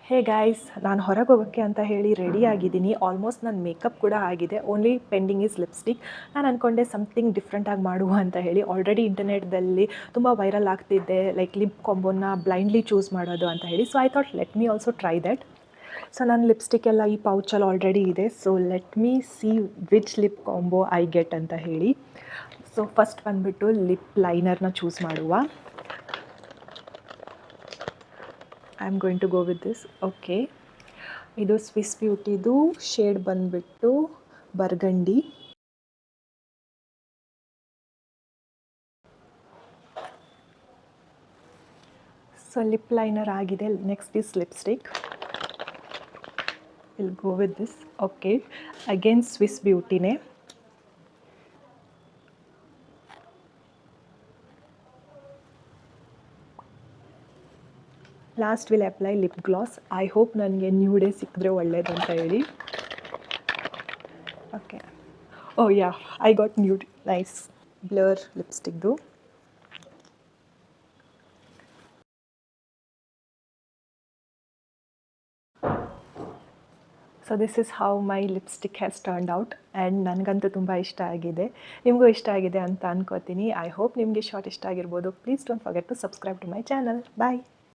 Hey guys, ನಾನು ಹೊರಗೆ ಹೋಗೋಕ್ಕೆ ಅಂತ ಹೇಳಿ ರೆಡಿ ಆಗಿದ್ದೀನಿ. ಆಲ್ಮೋಸ್ಟ್ ನನ್ನ ಮೇಕಪ್ ಕೂಡ ಆಗಿದೆ. Only pending is lipstick. ನಾನು ಅಂದ್ಕೊಂಡೆ ಸಮಥಿಂಗ್ ಡಿಫ್ರೆಂಟಾಗಿ ಮಾಡುವ ಅಂತ ಹೇಳಿ. ಆಲ್ರೆಡಿ ಇಂಟರ್ನೆಟ್ದಲ್ಲಿ ತುಂಬ ವೈರಲ್ ಆಗ್ತಿದ್ದೆ, ಲೈಕ್ ಲಿಪ್ ಕಾಂಬೋನ ಬ್ಲೈಂಡ್ಲಿ ಚೂಸ್ ಮಾಡೋದು ಅಂತ ಹೇಳಿ. So I thought let me also try that. So ನನ್ನ ಲಿಪ್ಸ್ಟಿಕ್ ಎಲ್ಲ ಈ ಪೌಚಲ್ಲಿ ಆಲ್ರೆಡಿ ಇದೆ. So let me see which lip combo I get ಅಂತ ಹೇಳಿ. ಸೊ ಫಸ್ಟ್ ಬಂದುಬಿಟ್ಟು ಲಿಪ್ ಲೈನರ್ನ ಚೂಸ್ ಮಾಡುವ. I am going to go with this. Okay, ಇದು ಸ್ವಿಸ್ ಬ್ಯೂಟಿದು ಶೇಡ್ ಬಂದುಬಿಟ್ಟು ಬರ್ಗಂಡಿ. ಸೊ ಲಿಪ್ ಲೈನರ್ ಆಗಿದೆ. Next is lipstick. Will go with this. Okay, again Swiss ಬ್ಯೂಟಿನೇ. Last will apply lip gloss. I hope ನನಗೆ nude ಸಿಕ್ಕಿದ್ರೆ ಒಳ್ಳೇದು ಅಂತ ಹೇಳಿ. Okay, oh yeah, I got new nice blur ಲಿಪ್ಸ್ಟಿಕ್ದು. So this is how my lipstick has turned out and ನನಗಂತೂ ತುಂಬ ಇಷ್ಟ ಆಗಿದೆ. ನಿಮಗೂ ಇಷ್ಟ ಆಗಿದೆ ಅಂತ ಅನ್ಕೋತೀನಿ. ಐ ಹೋಪ್ ನಿಮಗೆ ಶಾರ್ಟ್ ಇಷ್ಟ ಆಗಿರ್ಬೋದು. Please don't forget to subscribe to my channel. Bye.